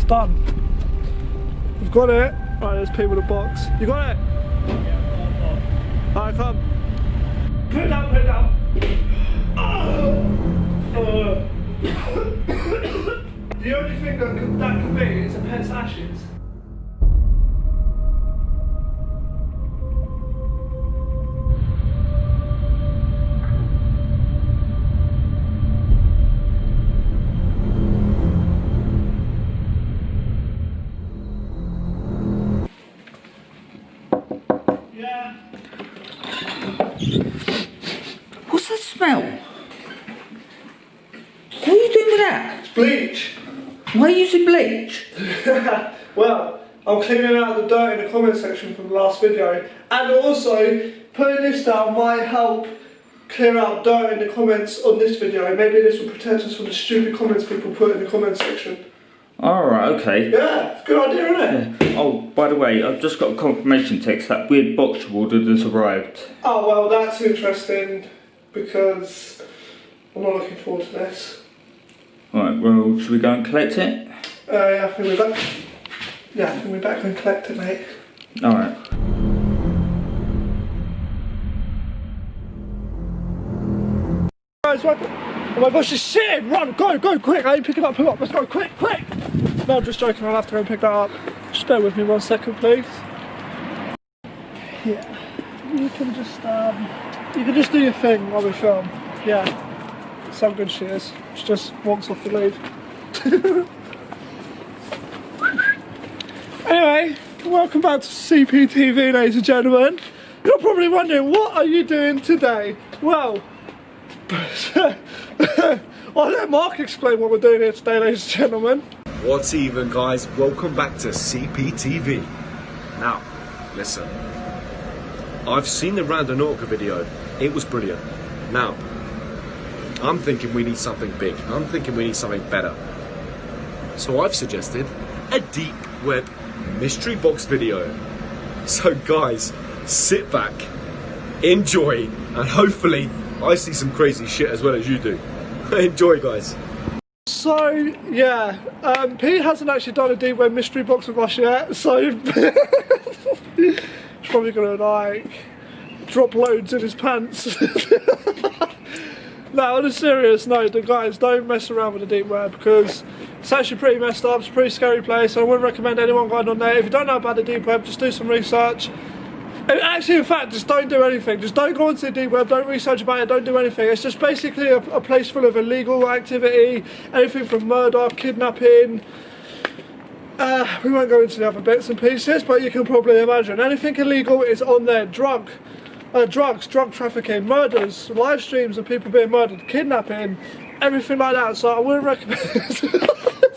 done. We've got it. Right, there's Pete with a box. You got it? Yeah, alright, come. Put it down, put it down. The only thing that could be is a pet's ashes. Yeah. What's that smell? What are you doing with that? It's bleach. Why are you using bleach? Well, I'm cleaning out the dirt in the comment section from the last video, and also putting this down might help clear out dirt in the comments on this video. Maybe this will protect us from the stupid comments people put in the comment section. Alright, okay. Yeah, it's a good idea, isn't it? Yeah. Oh, by the way, I've just got a confirmation text that weird box you ordered has arrived. Oh, well, that's interesting, because I'm not looking forward to this. Alright, well, should we go and collect it? Yeah, I think we're back. Yeah, I think we're back and collect it, mate. Alright. Guys, right. Oh my gosh, it's shitting! Run, go, quick! I ain't picking up, let's go, quick! No, I'm just joking, I'll have to go and pick that up. Just bear with me 1 second, please. Yeah, you can just do your thing while we film. Yeah, some good shit is. She just walks off the lead. Anyway, welcome back to CPTV, ladies and gentlemen. You're probably wondering, what are you doing today? Well, I'll let Mark explain what we're doing here today, ladies and gentlemen. What's even, guys? Welcome back to CPTV. Now, listen. I've seen the Random Orca video. It was brilliant. Now, I'm thinking we need something big. I'm thinking we need something better. So I've suggested a deep web mystery box video. So guys, sit back, enjoy, and hopefully I see some crazy shit as well as you do. Enjoy, guys. So, yeah, Pete hasn't actually done a deep web mystery box with us yet, so he's probably gonna like drop loads in his pants. No, on a serious note, guys, don't mess around with the deep web, because it's actually pretty messed up. It's a pretty scary place, so I wouldn't recommend anyone going on there. If you don't know about the deep web, just do some research. Actually, in fact, just don't do anything. Just don't go onto the deep web, don't research about it, don't do anything. It's just basically a place full of illegal activity, anything from murder, kidnapping. We won't go into the other bits and pieces, but you can probably imagine. Anything illegal is on there. Drugs, drug trafficking, murders, live streams of people being murdered, kidnapping, everything like that. So I wouldn't recommend.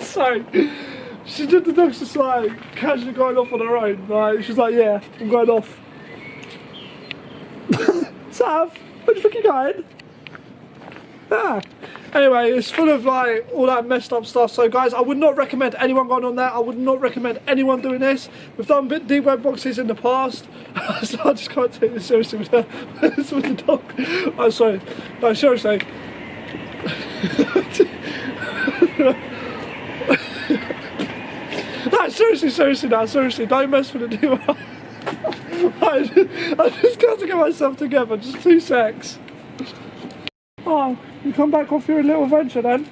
So she did the dogs just like casually going off on her own. Like she's like, yeah, I'm going off. Sav, where the fuck you going? Ah. Anyway, it's full of like all that messed up stuff. So guys, I would not recommend anyone going on there. I would not recommend anyone doing this. We've done deep web boxes in the past. So I just can't take this seriously with the dog. Oh, sorry. No, seriously. No, seriously now, seriously, don't mess with the deep web. I just got to get myself together, just 2 secs. Oh, you come back off your little venture then?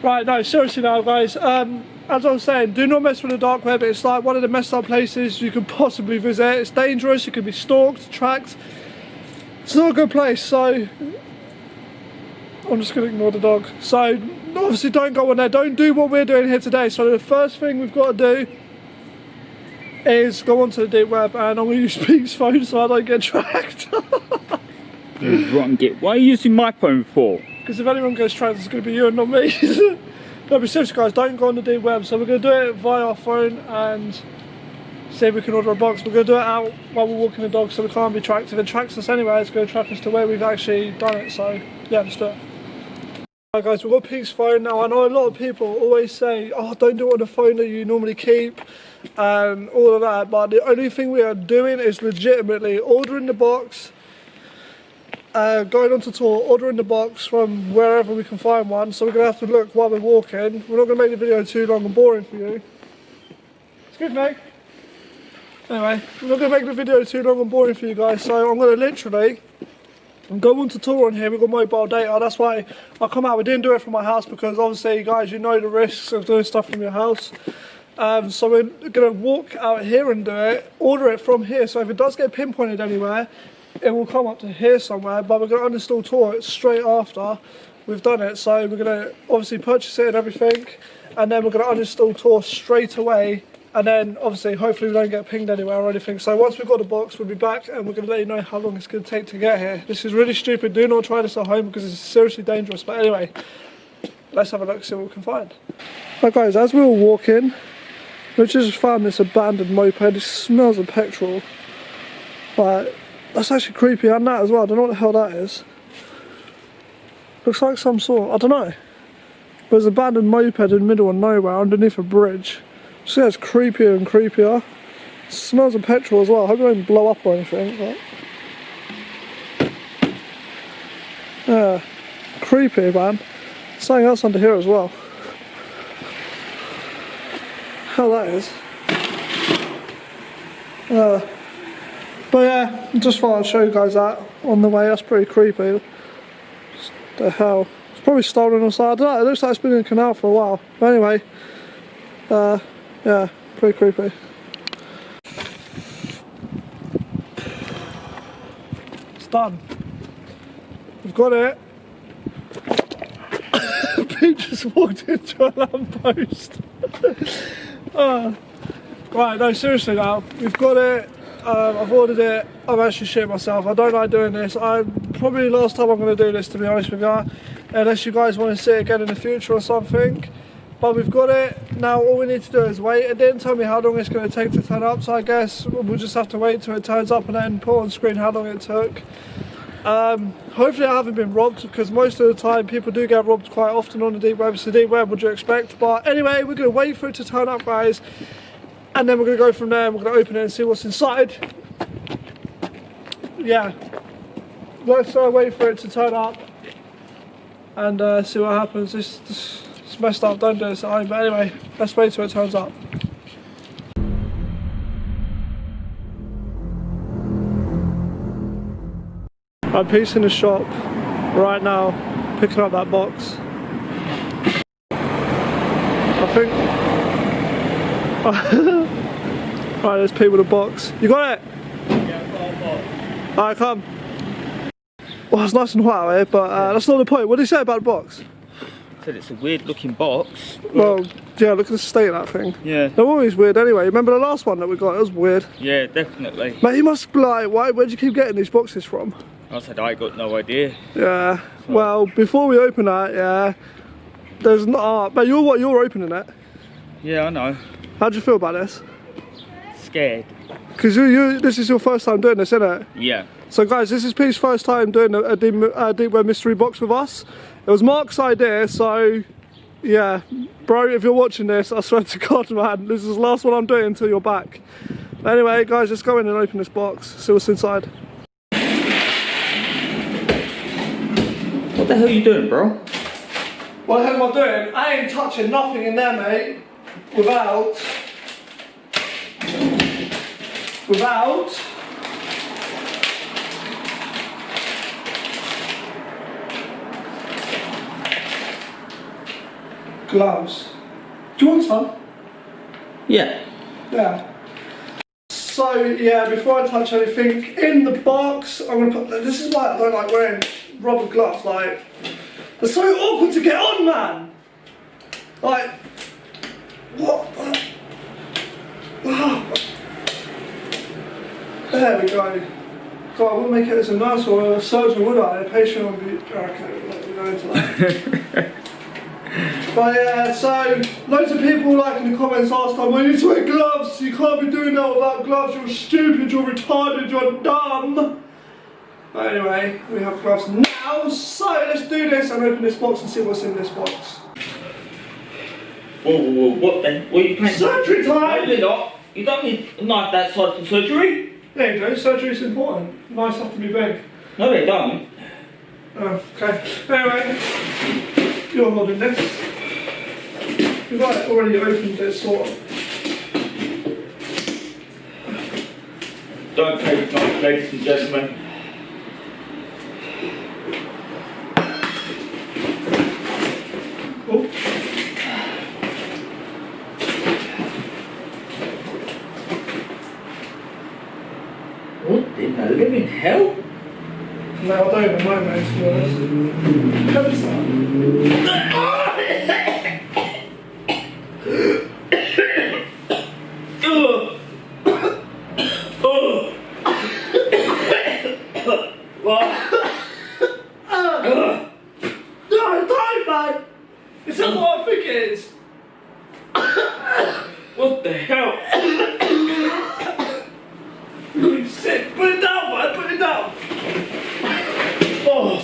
Right, no, seriously now guys, as I was saying, do not mess with the dark web. It's like one of the messed up places you could possibly visit. It's dangerous, you can be stalked, tracked. It's not a good place, so I'm just going to ignore the dog. So obviously don't go on there, don't do what we're doing here today. So the first thing we've got to do is go onto the deep web, and I'm going to use Pete's phone so I don't get tracked. Rotten git. Why are you using my phone for? Because if anyone gets tracked, it's going to be you and not me. No, but seriously guys, don't go on the deep web. So we're going to do it via our phone and see if we can order a box. We're going to do it out while we're walking the dog, so we can't be tracked. If it tracks us anyway, it's going to track us to where we've actually done it. So yeah, let's do it. Right guys, we've got Pete's phone now. I know a lot of people always say, oh, don't do it on the phone that you normally keep and all of that, but the only thing we are doing is legitimately ordering the box, going on to tour, ordering the box from wherever we can find one, so we're going to have to look while we're walking. We're not going to make the video too long and boring for you. Excuse me. Anyway, we're not going to make the video too long and boring for you guys, so I'm going to literally go on to tour on here. We've got mobile data, that's why I come out. We didn't do it from my house because obviously, guys, you know the risks of doing stuff from your house. So we're going to walk out here and do it, order it from here, so if it does get pinpointed anywhere, it will come up to here somewhere, but we're going to uninstall Tor straight after we've done it. So we're going to obviously purchase it and everything, and then we're going to uninstall Tor straight away, and then obviously hopefully we don't get pinged anywhere or anything. So once we've got the box, we'll be back and we're going to let you know how long it's going to take to get here. This is really stupid, do not try this at home because it's seriously dangerous, but anyway, let's have a look, see what we can find. Right guys, as we were walking, we just found this abandoned moped. It smells of petrol. Like, that's actually creepy, and that as well. I don't know what the hell that is. Looks like some sort, I don't know. There's an abandoned moped in the middle of nowhere underneath a bridge. Just gets creepier and creepier. It smells of petrol as well. I hope it won't blow up or anything. But yeah, creepy, man. Something else under here as well. Hell that is. But yeah, just thought I'd show you guys that on the way. That's pretty creepy. Just the hell. It's probably stolen or something. I don't know, it looks like it's been in the canal for a while. But anyway, yeah, pretty creepy. It's done. We've got it. Pete just walked into a lamppost. Right, no, seriously now, we've got it. I've ordered it. I'm actually shitting myself. I don't like doing this. Probably the last time I'm going to do this, to be honest with you, unless you guys want to see it again in the future or something. But we've got it. Now all we need to do is wait. It didn't tell me how long it's going to take to turn up, so I guess we'll just have to wait till it turns up and then put on screen how long it took. Hopefully I haven't been robbed, because most of the time people do get robbed quite often on the deep web. It's the deep web, what do you expect? But anyway, we're going to wait for it to turn up, guys, and then we're going to go from there and we're going to open it and see what's inside. Yeah, let's wait for it to turn up and see what happens. This messed up, don't do this at home, but anyway, let's wait till it turns up. I'm Pete's in the shop right now, picking up that box. I think... Right, there's Pete with a box. You got it? Yeah, I've got a box. Alright, come. Well, it's nice and hot out here, but that's not the point. What did he say about the box? I said it's a weird looking box. Well, yeah, look at the state of that thing. Yeah. They're always weird anyway. Remember the last one that we got? It was weird. Yeah, definitely. Mate, you must be like, where'd you keep getting these boxes from? I said I got no idea. Yeah. Well, before we open that, yeah, there's not. But you're opening it. Yeah, I know. How do you feel about this? Scared. Because this is your first time doing this, isn't it? Yeah. So guys, this is Pete's first time doing a deep web mystery box with us. It was Mark's idea, so yeah, bro, if you're watching this, I swear to God, man, this is the last one I'm doing until you're back. Anyway, guys, let's go in and open this box, see what's inside. What the hell are you doing, bro? What the hell am I doing? I ain't touching nothing in there, mate, without gloves. Do you want some? Yeah. Yeah. So yeah, before I touch anything in the box, I'm gonna put. This is why I don't like wearing rubber gloves. Like, they're so awkward to get on, man. Like, what? There we go. So I wouldn't make it as a nurse or a surgeon, would I? A patient would be. Okay, let me go into that. But yeah, so loads of people like in the comments last time, well, you need to wear gloves, you can't be doing that without gloves, you're stupid, you're retarded, you're dumb. But anyway, we have gloves now, so let's do this and open this box and see what's in this box. Whoa, what then? What are you playing? Surgery time! No, you're not. You don't need a knife that size for surgery. There you go, surgery's important. Nice stuff to be big. No, they don't. Oh, okay. Anyway, you're holding this. You've already opened this, sort of. Don't play with knives, ladies and gentlemen. Oh. What in the living hell? No, I don't even know, mate, to be honest. How is that? No, don't, man! Is that what I think it is? What the hell? You sick. Put it down, man, put it down. Oh.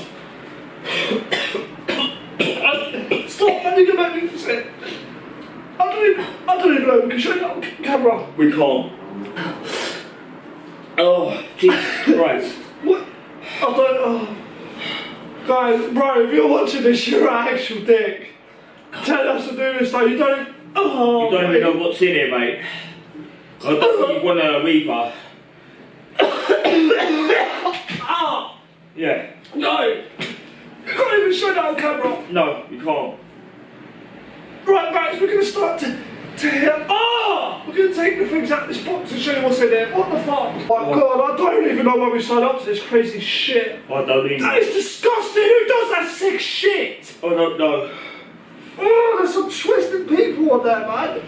Stop, man, you can make me sick. I don't even know, we can show you on camera. We can't. Oh, Jesus Christ. What? I don't know. Guys, bro, if you're watching this, you're an actual dick. Tell us to do this though, you don't. Oh, You don't even know what's in here, mate. I don't think you want to either. Ah! Yeah. No! You can't even show that on camera. No, you can't. Right, guys, we're going to start to hear. Ah! We're going to take the things out of this box and show you what's in there. What the fuck? Oh my god, I don't even know why we signed up to this crazy shit. I don't even. That is disgusting! Who does that sick shit? I don't know. Oh, there's some twisted people on there, man.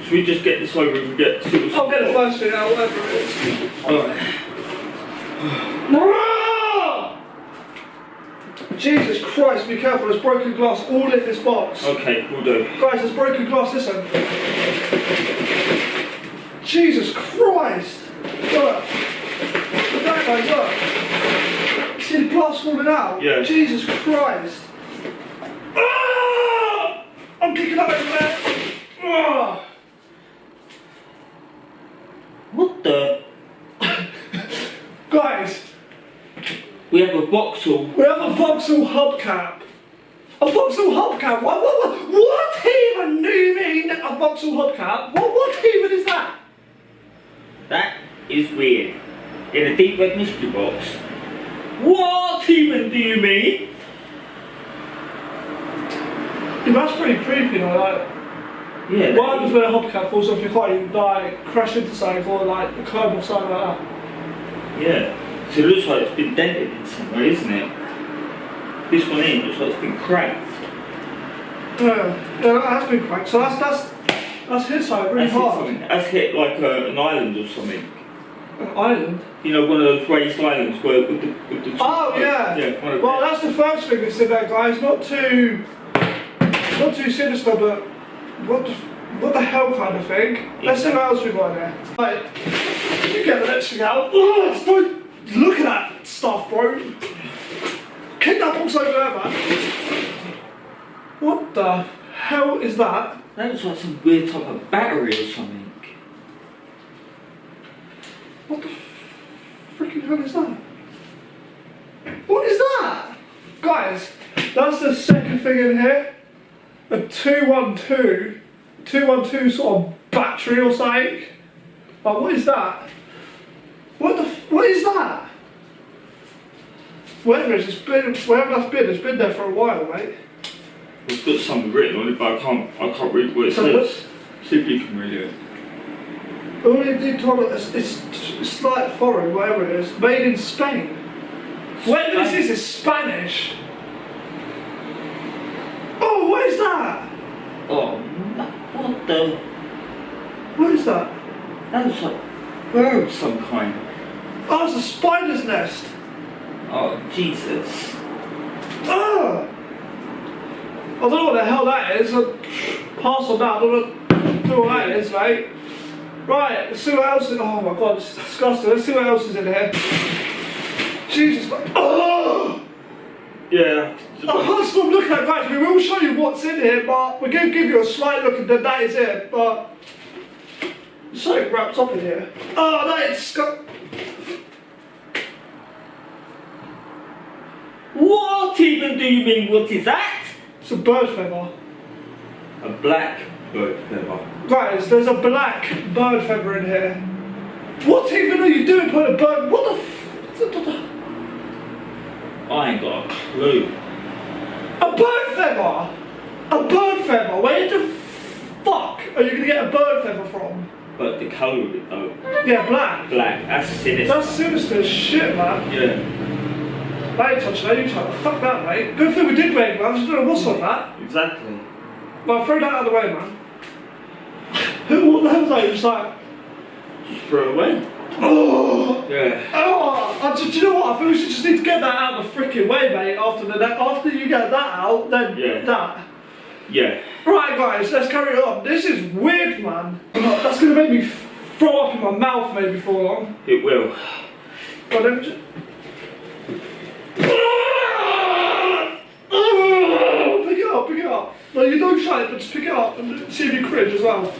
Should we just get this over and get to the I'll get the first thing out, whatever it is. Alright. Ah! Jesus Christ, be careful, there's broken glass all in this box. Okay, we'll do. Guys, there's broken glass this end. Jesus Christ! Look. Look at that, guys, look. See the glass falling out? Yeah. Jesus Christ. Ah! I'm kicking up everywhere. Ah! What the? Guys, We have a Vauxhall. we have a Vauxhall hubcap. A Vauxhall hubcap? What even do you mean a Vauxhall hubcap? What even is that? That is weird. In a deep red mystery box. What even do you mean? Yeah, that's pretty creepy, you know, like. Yeah. What happens when a hubcap falls off your car? You like crash into something or like a curb or something like that. Yeah. So it looks like it's been dented in some way, isn't it? This one here looks like it's been cracked. Yeah, that has been cracked. So that's hit something really hard. That's hit like an island or something. An island? You know, one of those raised islands where with the Oh yeah. Yeah. One of Well, them. that's the first thing that's in there, guys. Not too sinister, but what the hell kind of thing. Let's see what else we got in there. Right, you get the next thing out. Oh, don't look at that stuff, bro. Kick that box over there, man. What the hell is that? That looks like some weird type of battery or something. What the freaking hell is that? What is that? Guys, that's the second thing in here. A 212 sort of battery or something. Like, what is that? What is that? Wherever that's been, it's been there for a while, mate. It's got something written on it, but I can't read what it So says. See if you can read it. All you did tell us, it's like foreign, whatever it is, made in Spain. Whatever this is Spanish. Oh, what is that? Oh, what the? What is that? That looks like bird of some kind. Oh, it's a spider's nest. Oh, Jesus. Oh! I don't know what the hell that is. I'll pass on that. I don't know what that is, mate. Right, let's see what else is. Oh my god, it's disgusting. Let's see what else is in here. Jesus. Oh! Yeah. I can't stop looking at it, guys. We will show you what's in here, but we're going to give you a slight look and then that is it. But there's something wrapped up in here. Oh, that is disgusting. What even do you mean? What is that? It's a bird feather. A black bird feather. Guys, there's a black bird feather in here. What even are you doing putting a bird? What the I ain't got a clue. A bird feather? A bird feather? Where the fuck are you gonna get a bird feather from? But the colour of it though. Yeah, black. Black, that's sinister. That's sinister as shit, man. Yeah. I ain't touching that, you touch fuck that, mate. Good thing we did wear gloves, I don't know what's on that. Exactly. Well, throw that out of the way, man. What the hell was that? It was like, Just throw it away. oh, Yeah. oh. Do you know what? I think we should just need to get that out of the freaking way, mate. After you get that out, then Yeah. that. Yeah. Right, guys, let's carry on. This is weird, man. That's gonna make me throw up in my mouth maybe before long. It will. God, let me just... Pick it up. No, you don't shut it, but just pick it up and see if you cringe as well.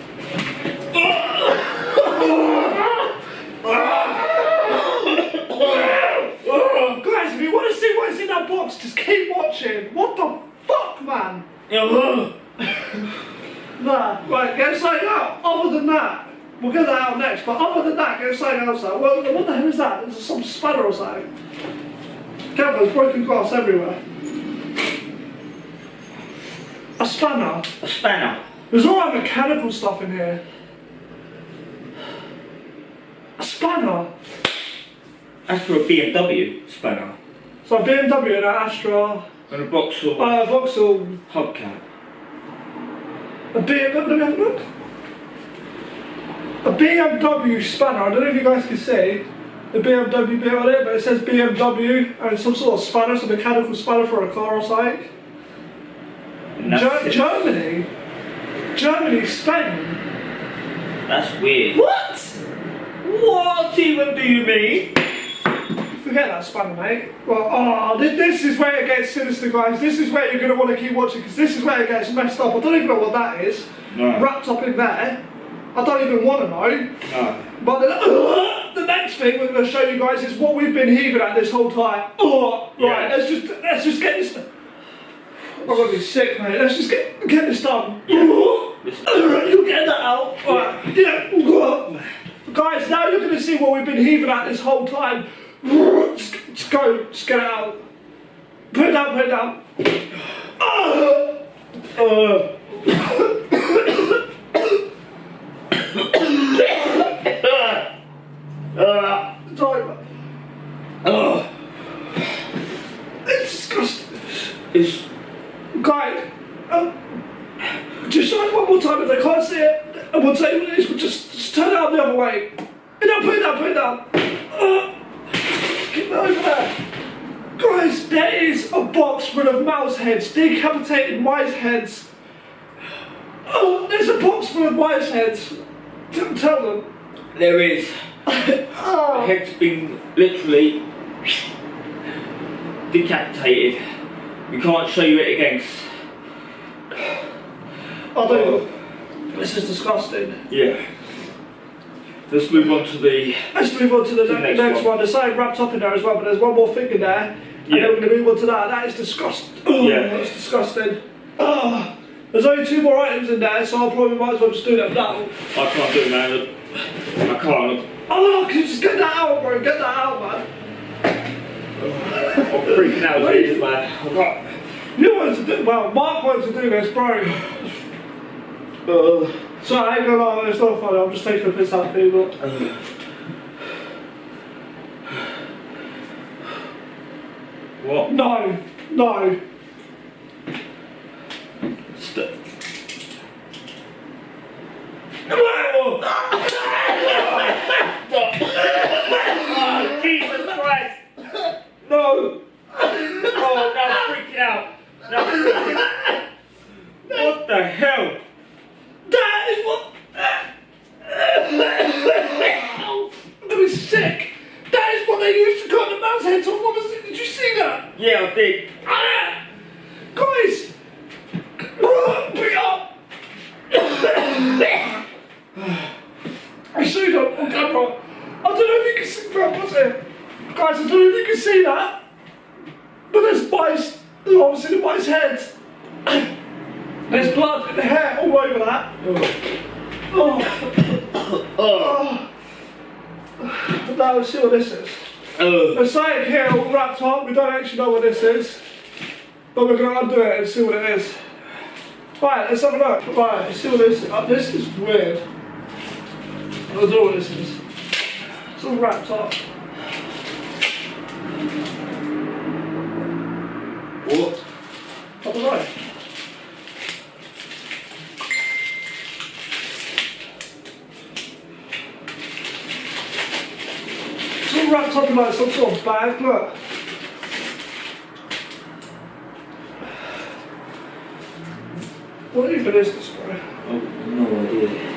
Guys, if you want to see what's in that box, just keep watching. What the fuck, man? Nah, right, get something out. Other than that, we'll get that out next, but other than that, get something else out. Well, what the hell is that? Is it some spanner or something? Careful, there's broken glass everywhere. A spanner? A spanner. There's all that mechanical stuff in here. A spanner? That's for a BMW spanner. So a BMW and an Astra, And a Vauxhall Vauxhall, hubcap. a BMW, let me have a look. A BMW spanner, I don't know if you guys can see the BMW bit on it, but it says BMW and some sort of spanner, some mechanical spanner for a car or something. And that's it. Germany, Spain. That's weird. What? What even do you mean? Forget that spanner, mate. Well, this is where it gets sinister, guys. This is where you're going to want to keep watching, because this is where it gets messed up. I don't even know what that is. No. Wrapped up in there. I don't even want to know. No. But the next thing we're going to show you guys is what we've been heaving at this whole time. Oh, right, Yeah. let's just get this. I'm going to be sick, mate. Let's just get this done. You get that out. Right. Yeah. Guys, now you're going to see what we've been heaving at this whole time. Just go, just get it out. Put it down, put it down. Sorry, man. It's disgusting. It's Guys, just show it one more time if they can't see it. And we'll tell you what it is, we'll just turn it out the other way. No, put it down. Get that over there. Guys, there is a box full of mouse heads, decapitated mice heads. Oh, there's a box full of mice heads. Tell them. there is. The head's been literally decapitated. We can't show you it again. This is disgusting. Yeah. Let's move on to the. Let's move on to the next next one. There's something wrapped up in there as well, but there's one more thing in there. And then we're going to move on to that. That is disgusting. Yeah. That's disgusting. There's only 2 more items in there, so I probably might as well just do that now. I can't do it, man. I can't. Oh, can you just get that out, bro? Get that out, man. I'm freaking out with this, man. I've got. You wanted to do, well, Mark wanted to do this, bro. So I ain't gonna lie, it's not funny, I'm just taking a piss out of people. What? No. Stop. Oh, Jesus Christ! No. Oh, now I'm freaking out. Now I'm freaking out. What the hell? That is what... That is sick. That is what they used to cut the mouse heads off. What was it? Did you see that? Yeah, I did. Guys! Pick up! I showed up on camera. I don't know if you can see that, was it? Guys, I don't know if you can see that. But But there's mice, obviously the mice heads. There's blood and hair all over that. Oh. Now let's see what this is. There's something here all wrapped up, we don't actually know what this is. But we're going to undo it and see what it is. Right, let's have a look. Right, let's see what this is. This is weird. I don't know what this is. It's all wrapped up. What? I don't know. It's all wrapped up in like some sort of bag, look. What even is this, bro? Oh, no idea.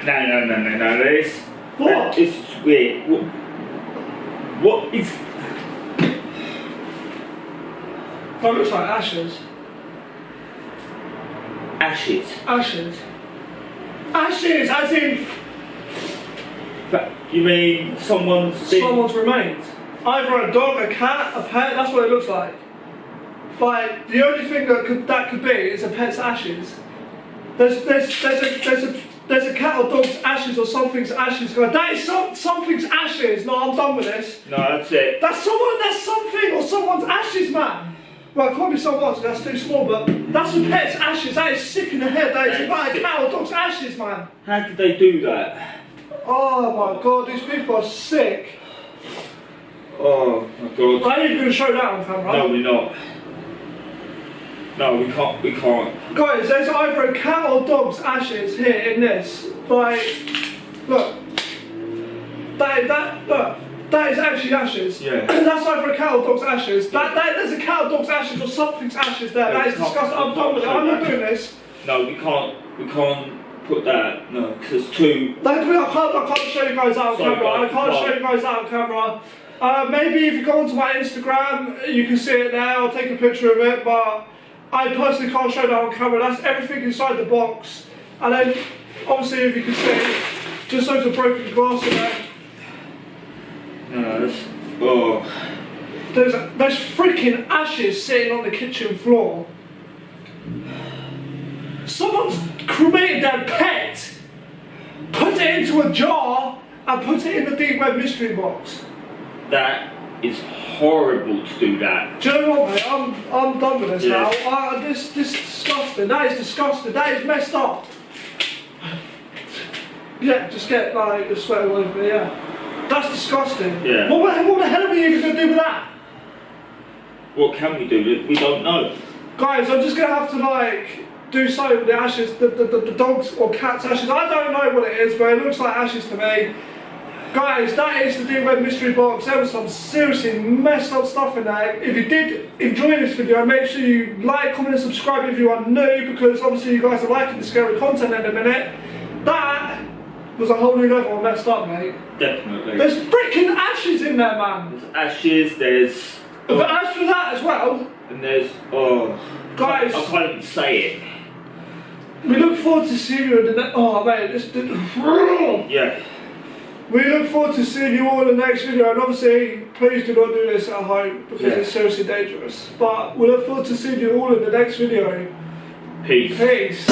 No, this. What? This is weird. What is. That looks like ashes. Ashes? Ashes. Ashes, as in But you mean someone's been. someone's remains. Either a dog, a cat, a pet, that's what it looks like. Like, the only thing that could be is a pet's ashes. There's a cat or dog's ashes or something's ashes going. That is something's ashes. No, I'm done with this. No, that's it. That's something or someone's ashes, man. Well, it can't be someone's, that's too small, but that's a pet's ashes. That is sick in the head. That is about a cat or dog's ashes, man. How did they do that? Oh my god, these people are sick. Oh my god. I ain't even going to show that on camera. No, we're not. No, we can't. Guys, there's either a cat or dog's ashes here in this. Like, look. That is actually ashes. Yeah. That's either a cat or dog's ashes. There's a cat or dog's ashes or something's ashes there. That is disgusting. I'm done with it. I'm not doing this. No, we can't put that. No, because it's too. I can't show you guys out on Sorry, camera. I guys, can't what? show you guys out on camera. Maybe if you go onto my Instagram, you can see it there. I'll take a picture of it, but I personally can't show that on camera. That's everything inside the box. And then, obviously, if you can see, just loads of broken glass in there. No, that's. Oh. There's freaking ashes sitting on the kitchen floor. Someone's cremated their pet, put it into a jar, and put it in the deep web mystery box. That is horrible to do that. Do you know what, mate? I'm done with this Yeah. now. This is disgusting. That is disgusting. That is messed up. Yeah, just get like the sweat all over me. Yeah, that's disgusting. Yeah. What the hell are we even gonna do with that? What can we do? We don't know. Guys, I'm just gonna have to like do something with the ashes, the dog's or cat's ashes. I don't know what it is, but it looks like ashes to me. Guys, that is the Deep Web Mystery Box. There was some seriously messed up stuff in there. If you did enjoy this video, make sure you like, comment and subscribe if you are new, because obviously you guys are liking the scary content in a minute. That was a whole new level of messed up, mate. Definitely. There's freaking ashes in there, man. There's ashes, there's. But as for that as well, And there's. Oh. guys, I can't even say it. we look forward to seeing you in the next. Oh, mate, Yeah. we look forward to seeing you all in the next video, and obviously, please do not do this at home because Yeah. it's seriously dangerous. But we look forward to seeing you all in the next video. Peace. Peace.